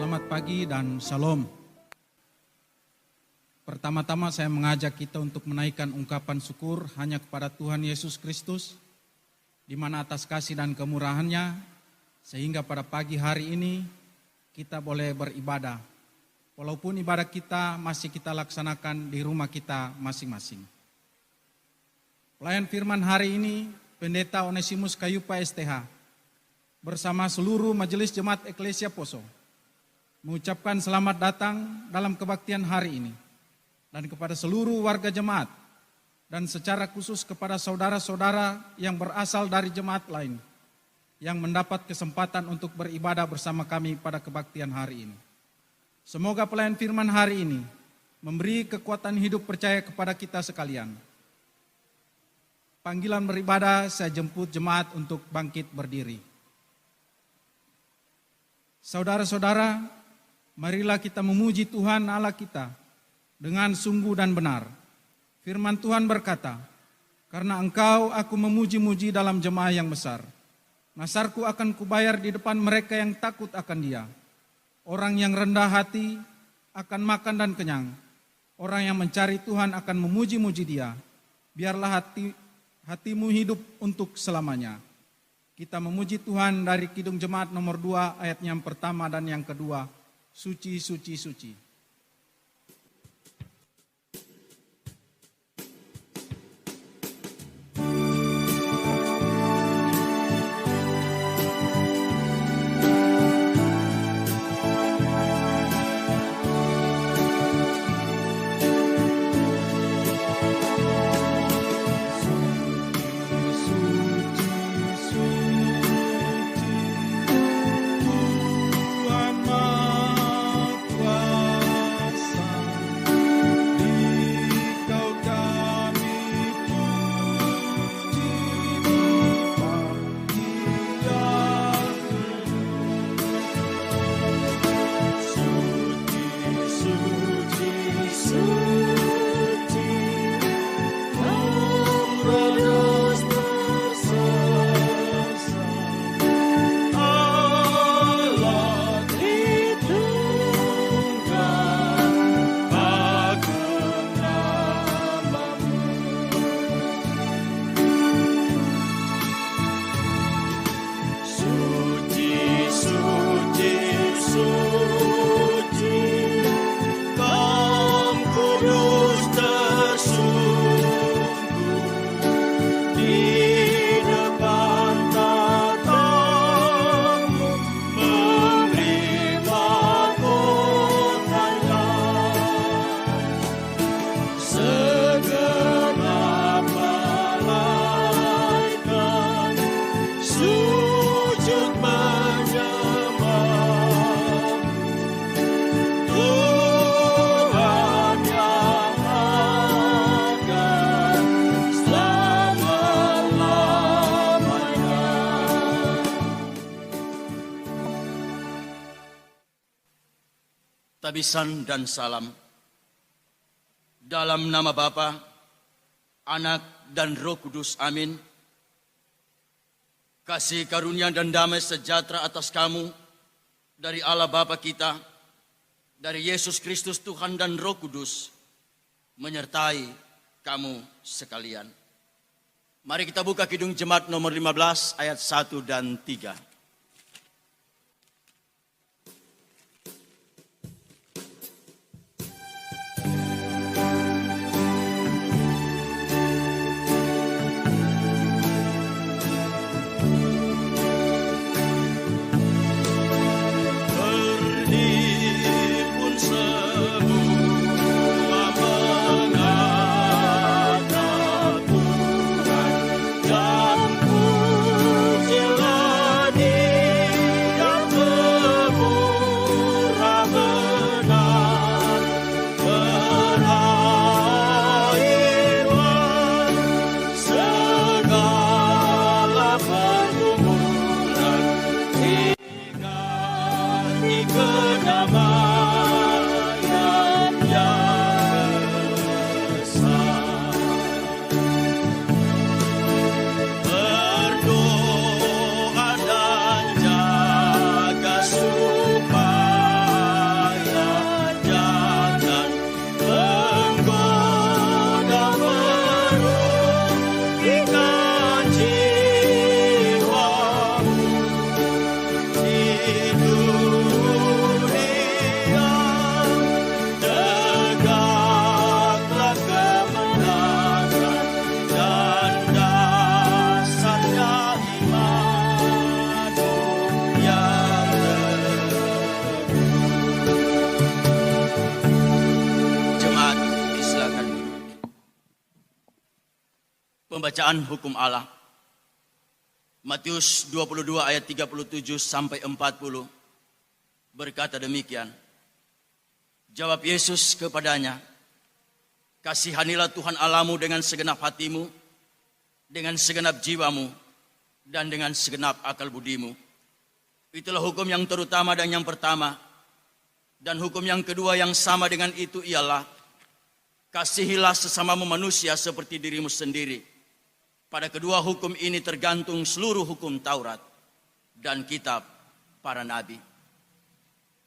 Selamat pagi dan shalom. Pertama-tama saya mengajak kita untuk menaikkan ungkapan syukur hanya kepada Tuhan Yesus Kristus, di mana atas kasih dan kemurahan-Nya, sehingga pada pagi hari ini kita boleh beribadah. Walaupun ibadah kita masih kita laksanakan di rumah kita masing-masing. Pelayan firman hari ini, Pendeta Onesimus Kayupa STH, bersama seluruh Majelis Jemaat Eklesia Poso, mengucapkan selamat datang dalam kebaktian hari ini, dan kepada seluruh warga jemaat, dan secara khusus kepada saudara-saudara yang berasal dari jemaat lain, yang mendapat kesempatan untuk beribadah bersama kami pada kebaktian hari ini. Semoga pelayan firman hari ini memberi kekuatan hidup percaya kepada kita sekalian. Panggilan beribadah, saya jemput jemaat untuk bangkit berdiri. Saudara-saudara, marilah kita memuji Tuhan Allah kita dengan sungguh dan benar. Firman Tuhan berkata, "Karena Engkau aku memuji-muji dalam jemaah yang besar. Nasarku akan kubayar di depan mereka yang takut akan Dia. Orang yang rendah hati akan makan dan kenyang. Orang yang mencari Tuhan akan memuji-muji Dia. Biarlah hatimu hidup untuk selamanya." Kita memuji Tuhan dari Kidung Jemaat nomor 2 ayat yang pertama dan yang kedua. Suci, suci, suci. Tabisan dan salam. Dalam nama Bapa, Anak dan Roh Kudus, amin. Kasih karunia dan damai sejahtera atas kamu dari Allah Bapa kita, dari Yesus Kristus Tuhan dan Roh Kudus, menyertai kamu sekalian. Mari kita buka Kidung Jemaat nomor 15 ayat 1 dan 3. Dan pujilah Dia. Pembacaan hukum Allah. Matius 22 ayat 37 sampai 40 berkata demikian. Jawab Yesus kepadanya, kasihanilah Tuhan Allahmu dengan segenap hatimu, dengan segenap jiwamu, dan dengan segenap akal budimu. Itulah hukum yang terutama dan yang pertama. Dan hukum yang kedua yang sama dengan itu ialah, kasihilah sesamamu manusia seperti dirimu sendiri. Pada kedua hukum ini tergantung seluruh hukum Taurat dan kitab para nabi.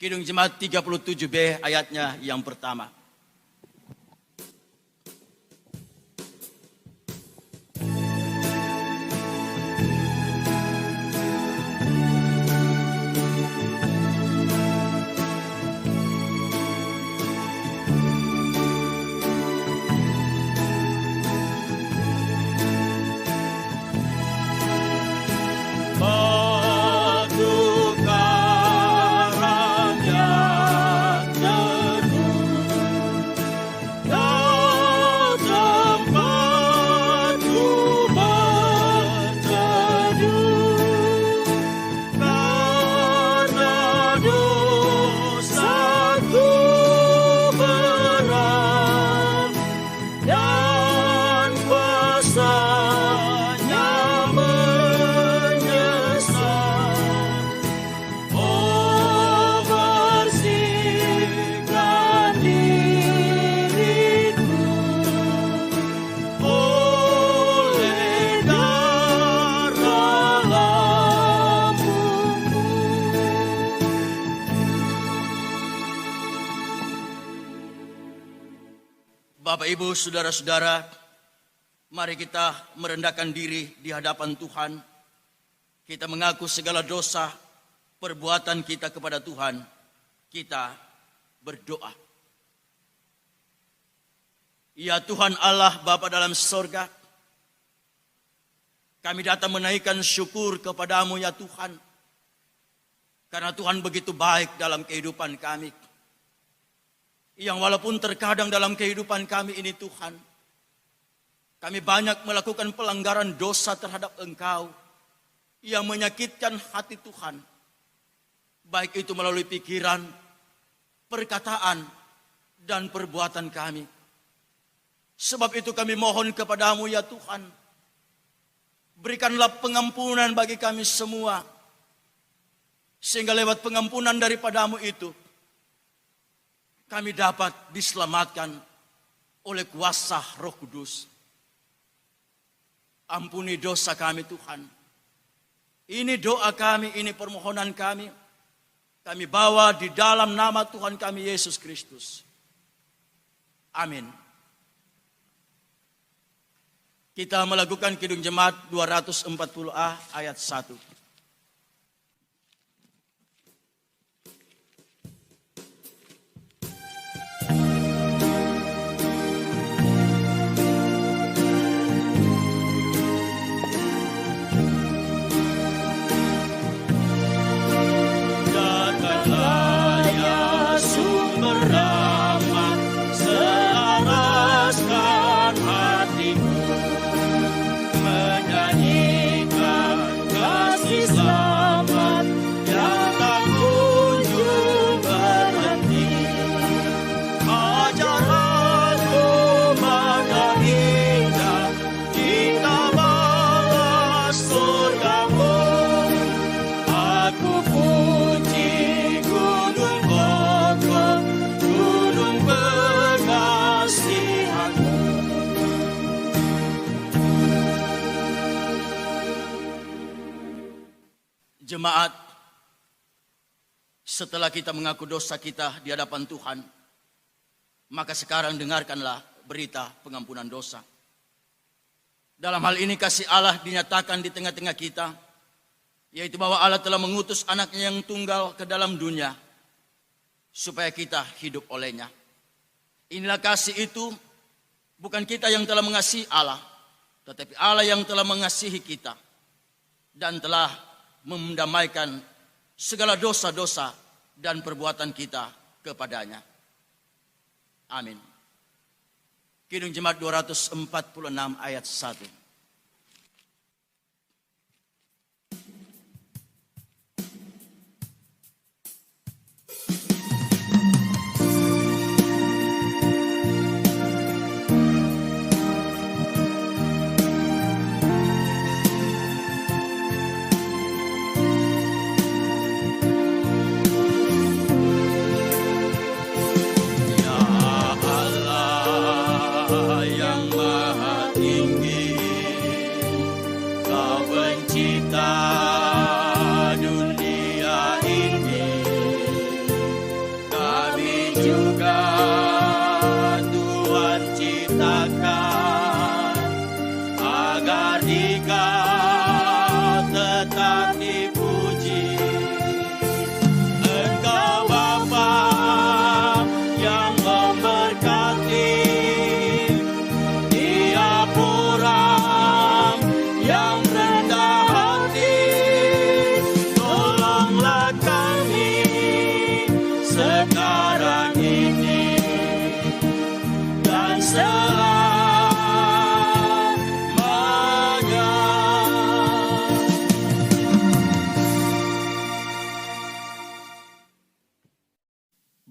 Kidung Jemaat 37b ayatnya yang pertama. Bapak, Ibu, saudara-saudara, mari kita merendahkan diri di hadapan Tuhan. Kita mengaku segala dosa perbuatan kita kepada Tuhan. Kita berdoa. Ya Tuhan Allah Bapa dalam sorga, kami datang menaikkan syukur kepadamu ya Tuhan. Karena Tuhan begitu baik dalam kehidupan kami. Yang walaupun terkadang dalam kehidupan kami ini Tuhan, kami banyak melakukan pelanggaran dosa terhadap Engkau yang menyakitkan hati Tuhan. Baik itu melalui pikiran, perkataan, dan perbuatan kami. Sebab itu kami mohon kepadamu ya Tuhan, berikanlah pengampunan bagi kami semua. Sehingga lewat pengampunan daripadamu itu, kami dapat diselamatkan oleh kuasa Roh Kudus. Ampuni dosa kami Tuhan. Ini doa kami, ini permohonan kami. Kami bawa di dalam nama Tuhan kami Yesus Kristus. Amin. Kita melakukan Kidung Jemaat 240A ayat 1. Jemaat, setelah kita mengaku dosa kita di hadapan Tuhan, maka sekarang dengarkanlah berita pengampunan dosa. Dalam hal ini kasih Allah dinyatakan di tengah-tengah kita, yaitu bahwa Allah telah mengutus anaknya yang tunggal ke dalam dunia, supaya kita hidup olehnya. Inilah kasih itu, bukan kita yang telah mengasihi Allah, tetapi Allah yang telah mengasihi kita, dan telah mendamaikan segala dosa-dosa dan perbuatan kita kepadanya. Amin. Kidung Jemaat 246 ayat 1.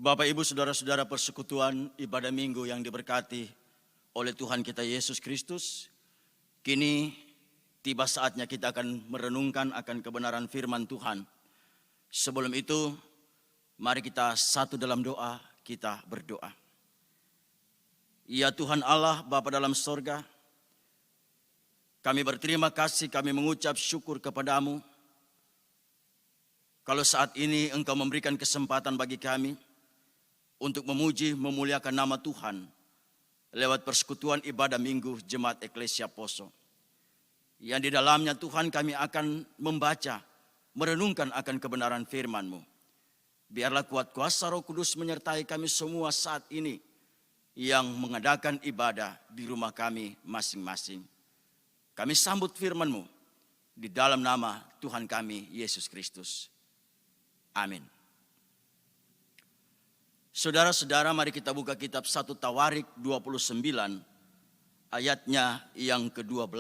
Bapak, Ibu, Saudara-saudara persekutuan ibadah minggu yang diberkati oleh Tuhan kita Yesus Kristus, kini tiba saatnya kita akan merenungkan akan kebenaran firman Tuhan. Sebelum itu, mari kita satu dalam doa, kita berdoa. Ya Tuhan Allah, Bapa dalam sorga, kami berterima kasih, kami mengucap syukur kepadamu. Kalau saat ini Engkau memberikan kesempatan bagi kami untuk memuji, memuliakan nama Tuhan lewat persekutuan ibadah minggu Jemaat Eklesia Poso. Yang di dalamnya Tuhan kami akan membaca, merenungkan akan kebenaran firman-Mu. Biarlah kuat kuasa Roh Kudus menyertai kami semua saat ini yang mengadakan ibadah di rumah kami masing-masing. Kami sambut firman-Mu di dalam nama Tuhan kami Yesus Kristus. Amin. Saudara-saudara, mari kita buka kitab 1 Tawarik 29 ayatnya yang ke-12.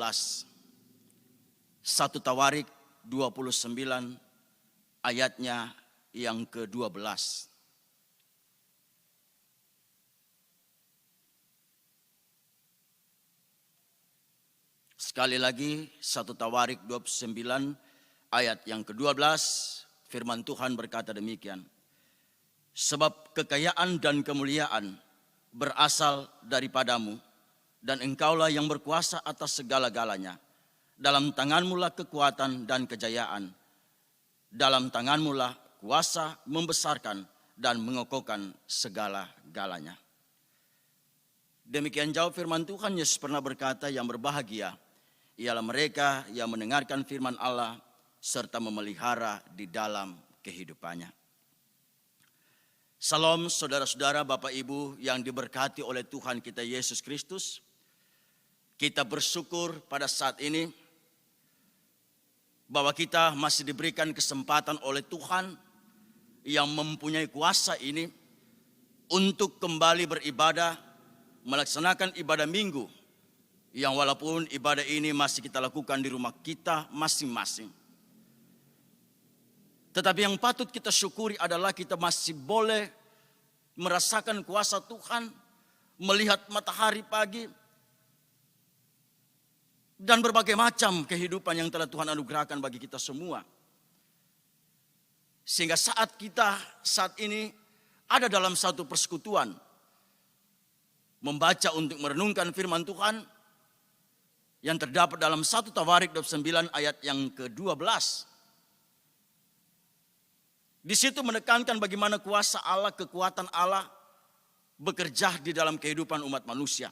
1 Tawarik 29 ayatnya yang ke-12. Sekali lagi 1 Tawarik 29 ayat yang ke-12, firman Tuhan berkata demikian. Sebab kekayaan dan kemuliaan berasal daripadamu, dan engkaulah yang berkuasa atas segala-galanya. Dalam tanganmu lah kekuatan dan kejayaan. Dalam tanganmu lah kuasa membesarkan dan mengokohkan segala-galanya. Demikian jawab firman Tuhan. Yesus pernah berkata, yang berbahagia ialah mereka yang mendengarkan firman Allah serta memelihara di dalam kehidupannya. Salam saudara-saudara, Bapak Ibu yang diberkati oleh Tuhan kita Yesus Kristus. Kita bersyukur pada saat ini bahwa kita masih diberikan kesempatan oleh Tuhan yang mempunyai kuasa ini untuk kembali beribadah, melaksanakan ibadah minggu yang walaupun ibadah ini masih kita lakukan di rumah kita masing-masing. Tetapi yang patut kita syukuri adalah kita masih boleh merasakan kuasa Tuhan, melihat matahari pagi, dan berbagai macam kehidupan yang telah Tuhan anugerahkan bagi kita semua. Sehingga saat kita saat ini ada dalam satu persekutuan, membaca untuk merenungkan firman Tuhan yang terdapat dalam 1 Tawarik 29 ayat yang ke-12. Di situ menekankan bagaimana kuasa Allah, kekuatan Allah bekerja di dalam kehidupan umat manusia.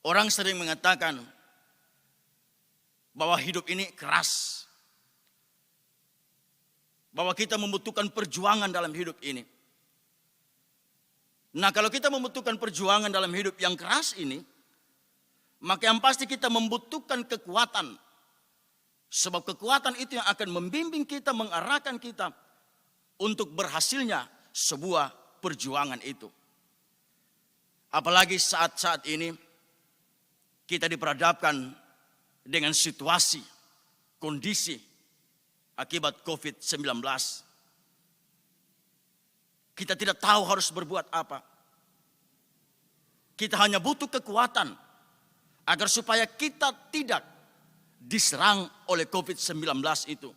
Orang sering mengatakan bahwa hidup ini keras. Bahwa kita membutuhkan perjuangan dalam hidup ini. Nah, kalau kita membutuhkan perjuangan dalam hidup yang keras ini, maka yang pasti kita membutuhkan kekuatan. Sebab kekuatan itu yang akan membimbing kita, mengarahkan kita untuk berhasilnya sebuah perjuangan itu. Apalagi saat-saat ini kita diperhadapkan dengan situasi, kondisi akibat COVID-19. Kita tidak tahu harus berbuat apa. Kita hanya butuh kekuatan agar supaya kita tidak diserang oleh COVID-19 itu.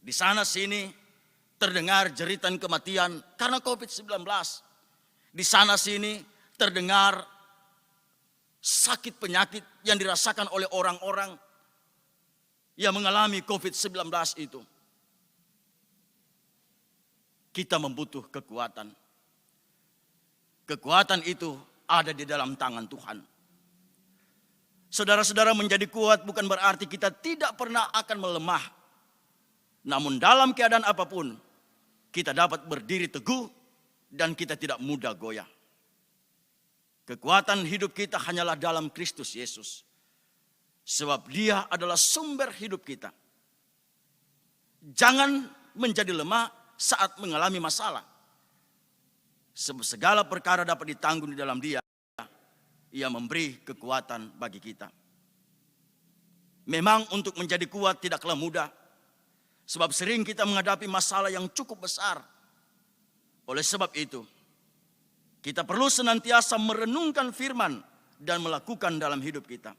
Di sana sini terdengar jeritan kematian karena COVID-19. Di sana sini terdengar sakit penyakit yang dirasakan oleh orang-orang yang mengalami COVID-19 itu. Kita membutuh kekuatan. Kekuatan itu ada di dalam tangan Tuhan. Saudara-saudara, menjadi kuat bukan berarti kita tidak pernah akan melemah. Namun dalam keadaan apapun, kita dapat berdiri teguh dan kita tidak mudah goyah. Kekuatan hidup kita hanyalah dalam Kristus Yesus. Sebab Dia adalah sumber hidup kita. Jangan menjadi lemah saat mengalami masalah. Sebab segala perkara dapat ditanggung di dalam Dia. Ia memberi kekuatan bagi kita. Memang untuk menjadi kuat tidaklah mudah. Sebab sering kita menghadapi masalah yang cukup besar. Oleh sebab itu, kita perlu senantiasa merenungkan firman dan melakukan dalam hidup kita.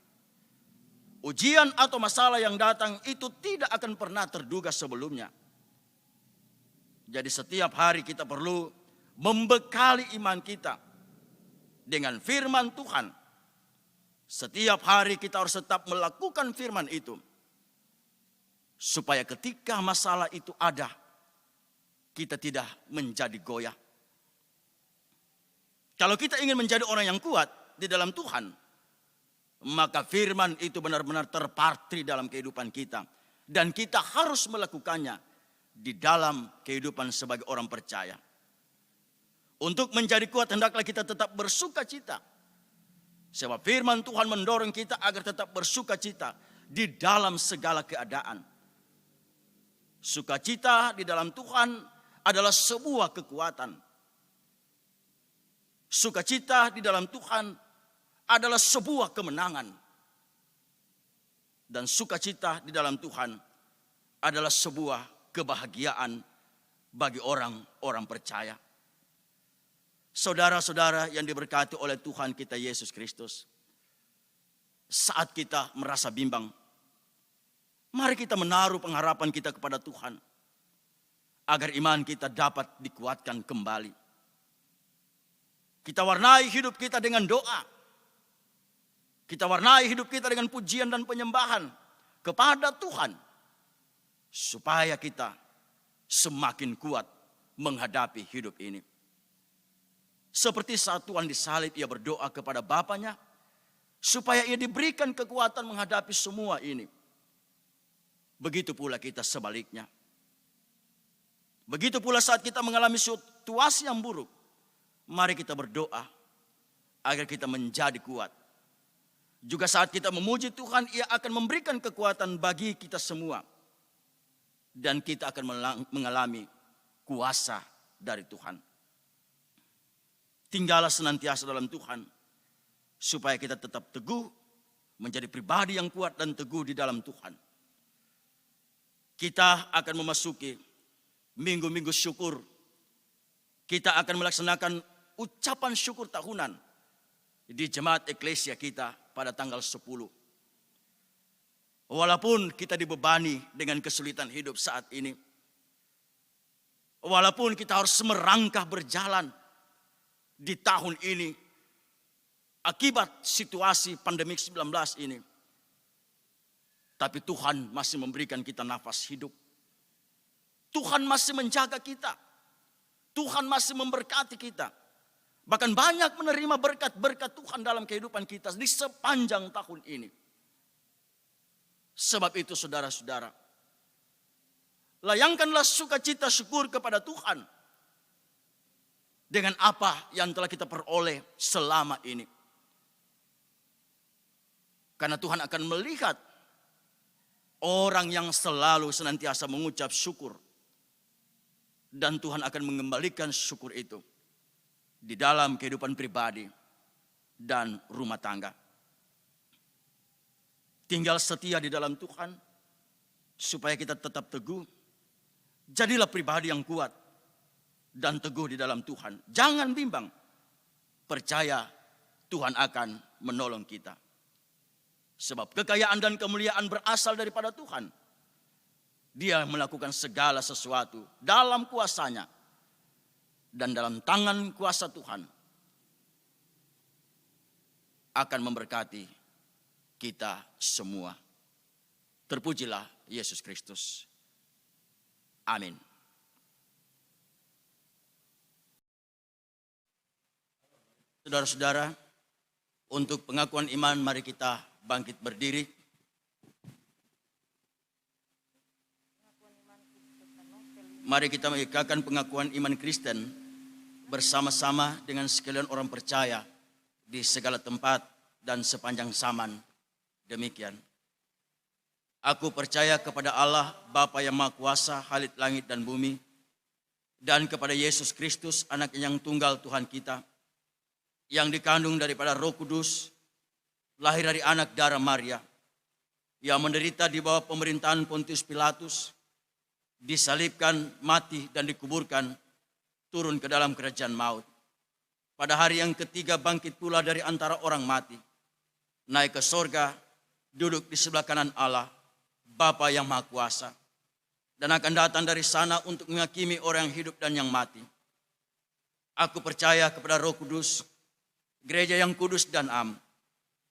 Ujian atau masalah yang datang itu tidak akan pernah terduga sebelumnya. Jadi setiap hari kita perlu membekali iman kita dengan firman Tuhan. Setiap hari kita harus tetap melakukan firman itu. Supaya ketika masalah itu ada, kita tidak menjadi goyah. Kalau kita ingin menjadi orang yang kuat di dalam Tuhan, maka firman itu benar-benar terpatri dalam kehidupan kita. Dan kita harus melakukannya di dalam kehidupan sebagai orang percaya. Untuk menjadi kuat hendaklah kita tetap bersuka cita. Sebab firman Tuhan mendorong kita agar tetap bersuka cita di dalam segala keadaan. Sukacita di dalam Tuhan adalah sebuah kekuatan. Sukacita di dalam Tuhan adalah sebuah kemenangan. Dan sukacita di dalam Tuhan adalah sebuah kebahagiaan bagi orang-orang percaya. Saudara-saudara yang diberkati oleh Tuhan kita Yesus Kristus, saat kita merasa bimbang, mari kita menaruh pengharapan kita kepada Tuhan, agar iman kita dapat dikuatkan kembali. Kita warnai hidup kita dengan doa. Kita warnai hidup kita dengan pujian dan penyembahan kepada Tuhan, supaya kita semakin kuat menghadapi hidup ini. Seperti saat Tuhan disalib, ia berdoa kepada Bapanya supaya ia diberikan kekuatan menghadapi semua ini. Begitu pula kita sebaliknya. Begitu pula saat kita mengalami situasi yang buruk, mari kita berdoa agar kita menjadi kuat. Juga saat kita memuji Tuhan, ia akan memberikan kekuatan bagi kita semua. Dan kita akan mengalami kuasa dari Tuhan. Tinggallah senantiasa dalam Tuhan, supaya kita tetap teguh, menjadi pribadi yang kuat dan teguh di dalam Tuhan. Kita akan memasuki minggu-minggu syukur. Kita akan melaksanakan ucapan syukur tahunan di jemaat eklesia kita pada tanggal 10. Walaupun kita dibebani dengan kesulitan hidup saat ini, walaupun kita harus merangkah berjalan di tahun ini akibat situasi pandemi 19 ini, tapi Tuhan masih memberikan kita nafas hidup. Tuhan masih menjaga kita. Tuhan masih memberkati kita. Bahkan banyak menerima berkat-berkat Tuhan dalam kehidupan kita di sepanjang tahun ini. Sebab itu saudara-saudara, layangkanlah sukacita syukur kepada Tuhan dengan apa yang telah kita peroleh selama ini. Karena Tuhan akan melihat orang yang selalu senantiasa mengucap syukur. Dan Tuhan akan mengembalikan syukur itu di dalam kehidupan pribadi dan rumah tangga. Tinggal setia di dalam Tuhan supaya kita tetap teguh. Jadilah pribadi yang kuat dan teguh di dalam Tuhan. Jangan bimbang. Percaya Tuhan akan menolong kita. Sebab kekayaan dan kemuliaan berasal daripada Tuhan. Dia melakukan segala sesuatu dalam kuasanya. Dan dalam tangan kuasa Tuhan akan memberkati kita semua. Terpujilah Yesus Kristus. Amin. Saudara-saudara, untuk pengakuan iman mari kita bangkit berdiri. Mari kita mengikrarkan pengakuan iman Kristen bersama-sama dengan sekalian orang percaya di segala tempat dan sepanjang zaman. Demikian. Aku percaya kepada Allah, Bapa yang Maha Kuasa, Halik langit dan bumi, dan kepada Yesus Kristus, Anak yang tunggal Tuhan kita, yang dikandung daripada Roh Kudus, lahir dari anak darah Maria, yang menderita di bawah pemerintahan Pontius Pilatus, disalibkan, mati, dan dikuburkan, turun ke dalam kerajaan maut. Pada hari yang ketiga bangkit pula dari antara orang mati, naik ke sorga, duduk di sebelah kanan Allah, Bapa yang Maha Kuasa, dan akan datang dari sana untuk menghakimi orang yang hidup dan yang mati. Aku percaya kepada Roh Kudus, gereja yang kudus dan am,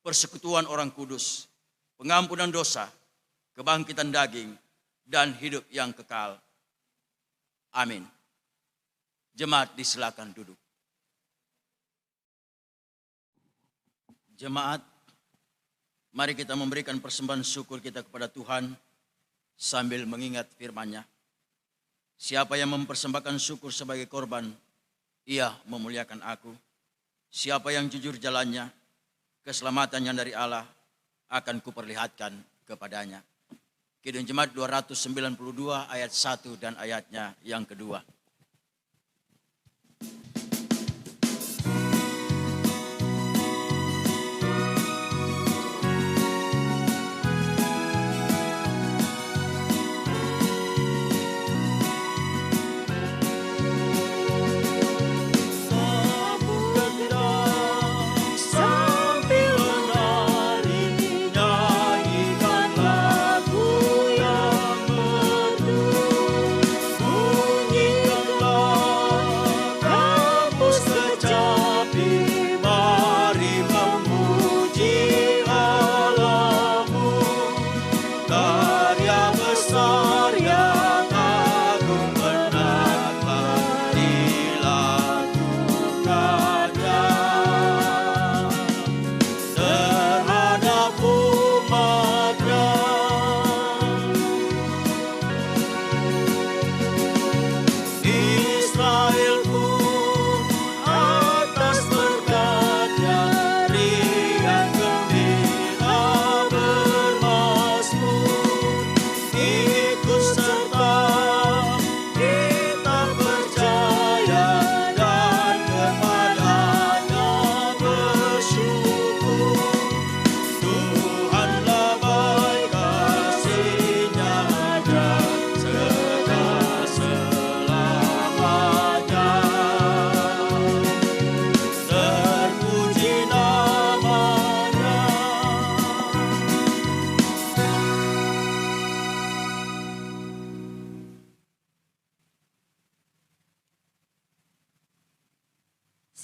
persekutuan orang kudus, pengampunan dosa, kebangkitan daging, dan hidup yang kekal. Amin. Jemaat disilakan duduk. Jemaat, mari kita memberikan persembahan syukur kita kepada Tuhan sambil mengingat firman-Nya. Siapa yang mempersembahkan syukur sebagai korban, ia memuliakan aku. Siapa yang jujur jalannya, keselamatannya dari Allah akan kuperlihatkan kepadanya. Kidung Jemaat 292 ayat 1 dan ayatnya yang kedua.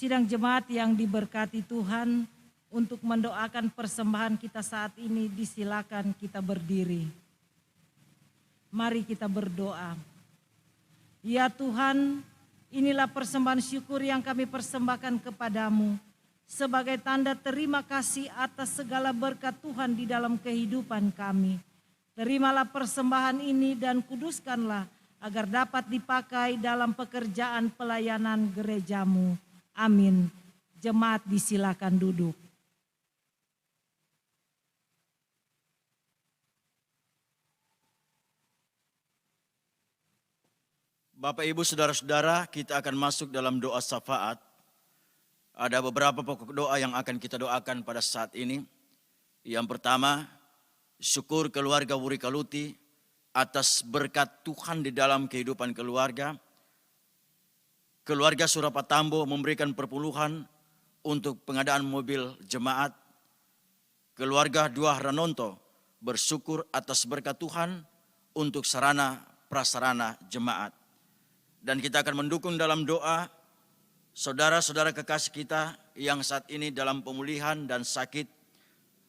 Sidang jemaat yang diberkati Tuhan, untuk mendoakan persembahan kita saat ini, disilakan kita berdiri. Mari kita berdoa. Ya Tuhan, inilah persembahan syukur yang kami persembahkan kepadamu sebagai tanda terima kasih atas segala berkat Tuhan di dalam kehidupan kami. Terimalah persembahan ini dan kuduskanlah agar dapat dipakai dalam pekerjaan pelayanan gerejamu. Amin. Jemaat disilakan duduk. Bapak, Ibu, Saudara-saudara, kita akan masuk dalam doa syafaat. Ada beberapa pokok doa yang akan kita doakan pada saat ini. Yang pertama, syukur keluarga Wuri Kaluti atas berkat Tuhan di dalam kehidupan keluarga. Keluarga Surapatambo memberikan perpuluhan untuk pengadaan mobil jemaat. Keluarga Dua Ranonto bersyukur atas berkat Tuhan untuk sarana prasarana jemaat. Dan kita akan mendukung dalam doa saudara-saudara kekasih kita yang saat ini dalam pemulihan dan sakit.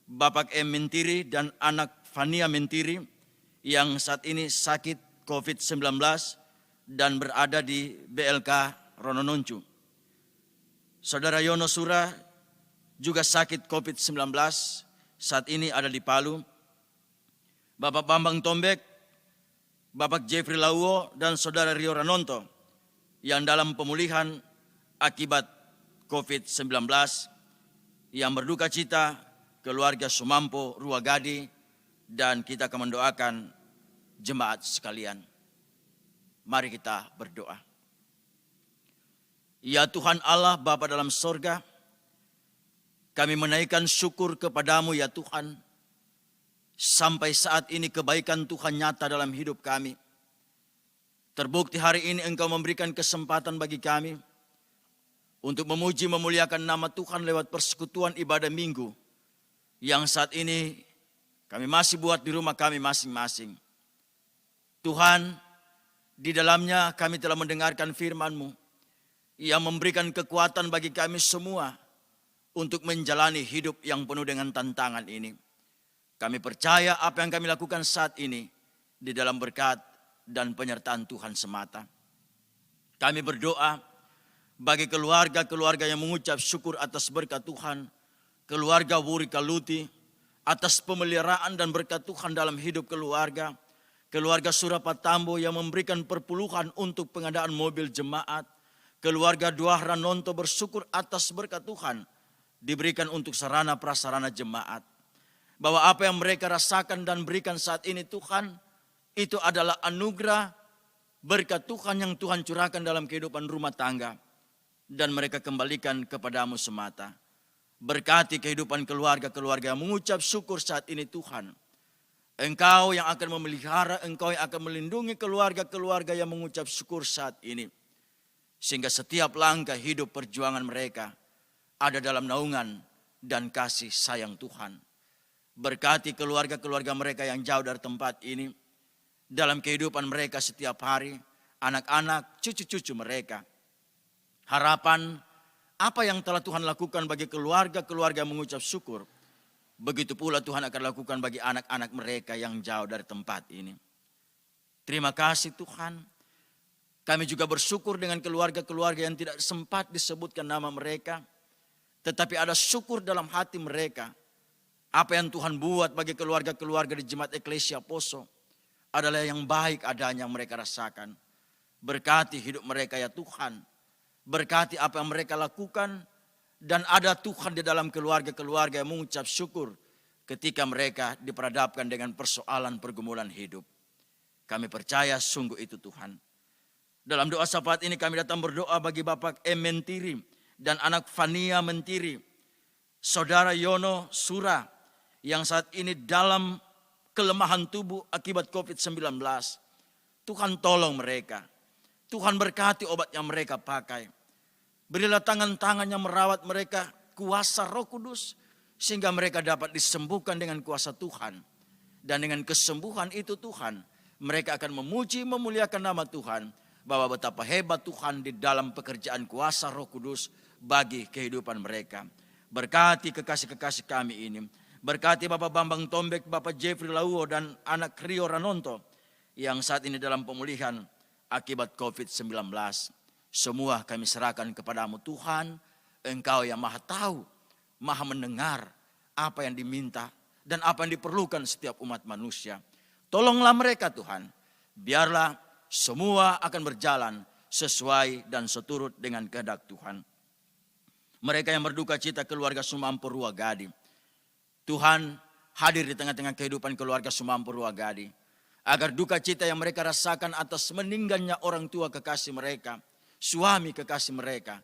Bapak M. Mentiri dan anak Fania Mentiri yang saat ini sakit COVID-19 dan berada di BLK Ronononcu. Saudara Yono Sura juga sakit COVID-19, saat ini ada di Palu. Bapak Bambang Tombek, Bapak Jeffrey Lauwo, dan Saudara Rio Ranonto yang dalam pemulihan akibat COVID-19, yang berduka cita keluarga Sumampo Ruwagadi, dan kita akan mendoakan jemaat sekalian. Mari kita berdoa. Ya Tuhan Allah Bapa dalam sorga, kami menaikkan syukur kepadamu ya Tuhan. Sampai saat ini kebaikan Tuhan nyata dalam hidup kami. Terbukti hari ini Engkau memberikan kesempatan bagi kami untuk memuji memuliakan nama Tuhan lewat persekutuan ibadah minggu yang saat ini kami masih buat di rumah kami masing-masing. Tuhan, di dalamnya kami telah mendengarkan firman-Mu yang memberikan kekuatan bagi kami semua untuk menjalani hidup yang penuh dengan tantangan ini. Kami percaya apa yang kami lakukan saat ini di dalam berkat dan penyertaan Tuhan semata. Kami berdoa bagi keluarga-keluarga yang mengucap syukur atas berkat Tuhan, keluarga Wuri Kaluti, atas pemeliharaan dan berkat Tuhan dalam hidup keluarga, keluarga Surapatambo yang memberikan perpuluhan untuk pengadaan mobil jemaat, keluarga Duah Ranonto bersyukur atas berkat Tuhan diberikan untuk sarana prasarana jemaat. Bahwa apa yang mereka rasakan dan berikan saat ini Tuhan, itu adalah anugerah berkat Tuhan yang Tuhan curahkan dalam kehidupan rumah tangga. Dan mereka kembalikan kepadamu semata. Berkati kehidupan keluarga-keluarga yang mengucap syukur saat ini Tuhan. Engkau yang akan memelihara, Engkau yang akan melindungi keluarga-keluarga yang mengucap syukur saat ini. Sehingga setiap langkah hidup perjuangan mereka ada dalam naungan dan kasih sayang Tuhan. Berkati keluarga-keluarga mereka yang jauh dari tempat ini. Dalam kehidupan mereka setiap hari, anak-anak, cucu-cucu mereka. Harapan apa yang telah Tuhan lakukan bagi keluarga-keluarga yang mengucap syukur, begitu pula Tuhan akan lakukan bagi anak-anak mereka yang jauh dari tempat ini. Terima kasih Tuhan. Kami juga bersyukur dengan keluarga-keluarga yang tidak sempat disebutkan nama mereka, tetapi ada syukur dalam hati mereka. Apa yang Tuhan buat bagi keluarga-keluarga di Jemaat Eklesia Poso adalah yang baik adanya yang mereka rasakan. Berkati hidup mereka ya Tuhan. Berkati apa yang mereka lakukan. Dan ada Tuhan di dalam keluarga-keluarga yang mengucap syukur ketika mereka diperhadapkan dengan persoalan pergumulan hidup. Kami percaya sungguh itu Tuhan. Dalam doa syafaat ini kami datang berdoa bagi Bapak M. Mentiri dan anak Fania Mentiri. Saudara Yono Sura yang saat ini dalam kelemahan tubuh akibat COVID-19. Tuhan tolong mereka. Tuhan berkati obat yang mereka pakai. Berilah tangan-tangan yang merawat mereka kuasa Roh Kudus. Sehingga mereka dapat disembuhkan dengan kuasa Tuhan. Dan dengan kesembuhan itu Tuhan, mereka akan memuji memuliakan nama Tuhan. Bahwa betapa hebat Tuhan di dalam pekerjaan kuasa Roh Kudus bagi kehidupan mereka. Berkati kekasih-kekasih kami ini. Berkati Bapak Bambang Tombek, Bapak Jeffrey Lauo dan anak Rio Ranonto yang saat ini dalam pemulihan akibat COVID-19. Semua kami serahkan kepadamu Tuhan. Engkau yang maha tahu, maha mendengar apa yang diminta dan apa yang diperlukan setiap umat manusia. Tolonglah mereka Tuhan. Biarlah semua akan berjalan sesuai dan seturut dengan kehendak Tuhan. Mereka yang berduka cita keluarga Sumampo Ruagadi. Tuhan hadir di tengah-tengah kehidupan keluarga Sumampo Ruagadi. Agar duka cita yang mereka rasakan atas meninggalnya orang tua kekasih mereka, suami kekasih mereka,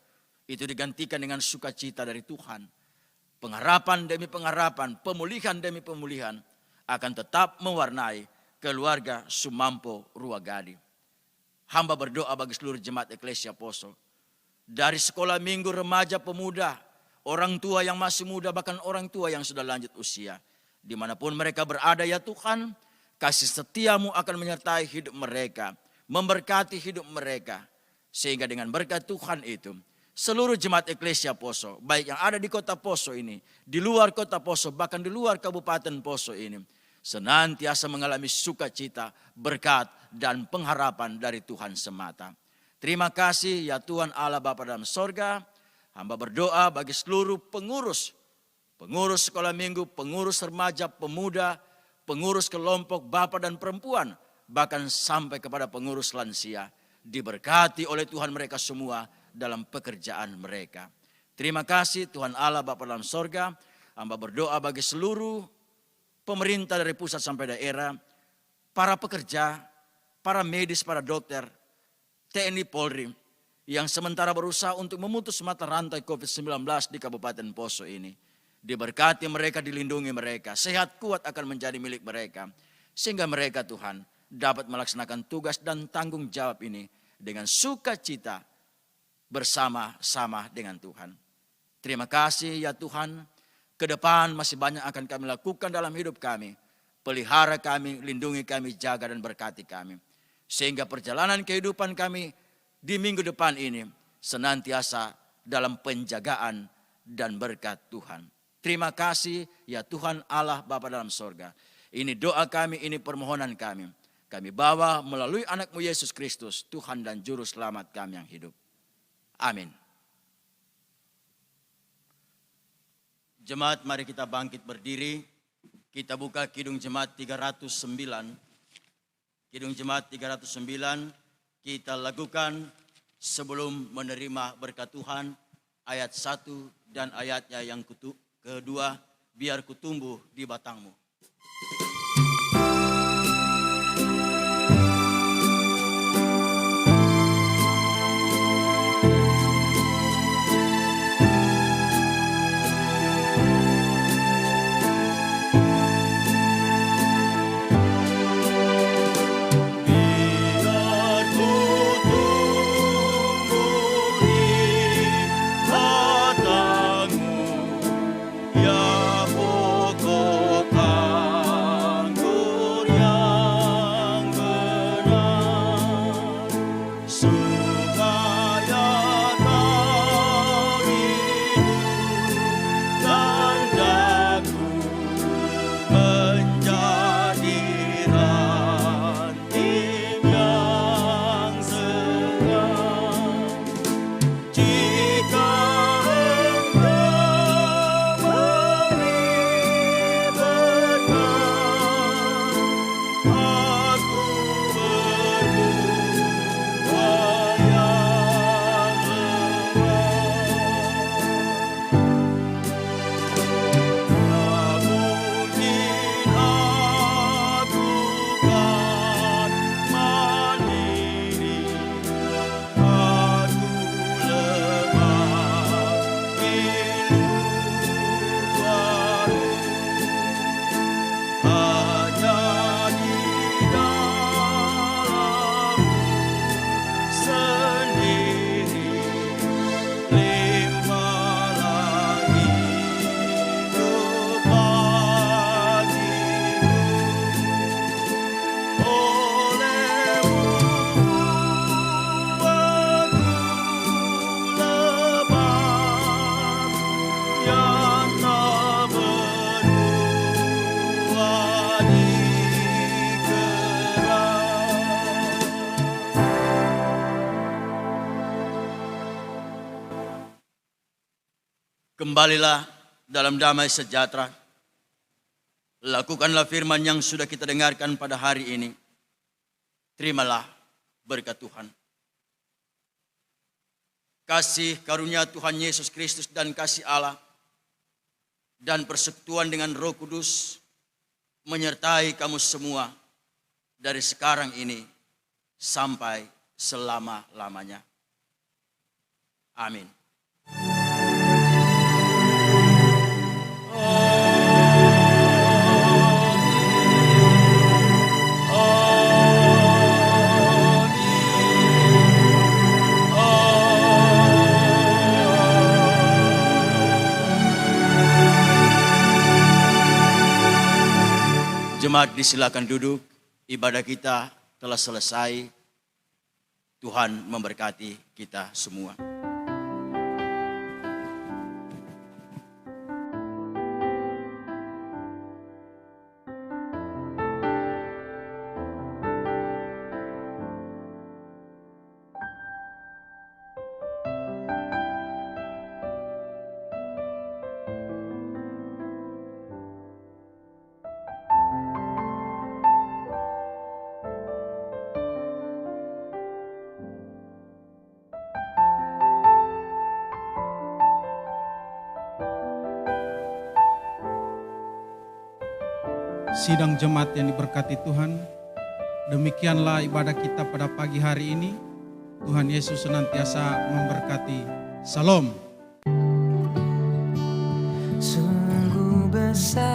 itu digantikan dengan sukacita dari Tuhan. Pengharapan demi pengharapan, pemulihan demi pemulihan akan tetap mewarnai keluarga Sumampo Ruagadi. Hamba berdoa bagi seluruh jemaat Eklesia Poso. Dari sekolah minggu, remaja, pemuda, orang tua yang masih muda, bahkan orang tua yang sudah lanjut usia. Dimanapun mereka berada ya Tuhan, kasih setiamu akan menyertai hidup mereka, memberkati hidup mereka. Sehingga dengan berkat Tuhan itu, seluruh jemaat Eklesia Poso, baik yang ada di kota Poso ini, di luar kota Poso, bahkan di luar kabupaten Poso ini, senantiasa mengalami sukacita, berkat, dan pengharapan dari Tuhan semata. Terima kasih ya Tuhan Allah Bapa dalam sorga. Hamba berdoa bagi seluruh pengurus sekolah minggu, pengurus remaja, pemuda, pengurus kelompok bapak dan perempuan, bahkan sampai kepada pengurus lansia. Diberkati oleh Tuhan mereka semua dalam pekerjaan mereka. Terima kasih Tuhan Allah Bapa dalam sorga. Hamba berdoa bagi seluruh pemerintah dari pusat sampai daerah, para pekerja, para medis, para dokter, TNI Polri, yang sementara berusaha untuk memutus mata rantai COVID-19 di Kabupaten Poso ini. Diberkati mereka, dilindungi mereka, sehat kuat akan menjadi milik mereka. Sehingga mereka Tuhan dapat melaksanakan tugas dan tanggung jawab ini dengan sukacita bersama-sama dengan Tuhan. Terima kasih ya Tuhan, ke depan masih banyak akan kami lakukan dalam hidup kami. Pelihara kami, lindungi kami, jaga dan berkati kami. Sehingga perjalanan kehidupan kami di minggu depan ini senantiasa dalam penjagaan dan berkat Tuhan. Terima kasih ya Tuhan Allah Bapa dalam sorga. Ini doa kami, ini permohonan kami. Kami bawa melalui anak-Mu Yesus Kristus, Tuhan dan Juru Selamat kami yang hidup. Amin. Jemaat, mari kita bangkit berdiri. Kita buka Kidung Jemaat 309. Kidung Jemaat 309 kita lakukan sebelum menerima berkat Tuhan. Ayat 1 dan ayatnya yang kedua, biar kutumbuh di batangmu. Kembalilah dalam damai sejahtera. Lakukanlah firman yang sudah kita dengarkan pada hari ini. Terimalah berkat Tuhan. Kasih karunia Tuhan Yesus Kristus dan kasih Allah dan persekutuan dengan Roh Kudus menyertai kamu semua dari sekarang ini sampai selama-lamanya. Amin. Jemaat disilakan duduk, ibadah kita telah selesai. Tuhan memberkati kita semua. Sidang jemaat yang diberkati Tuhan, demikianlah ibadah kita pada pagi hari ini. Tuhan Yesus senantiasa memberkati. Salam. Sungguh besar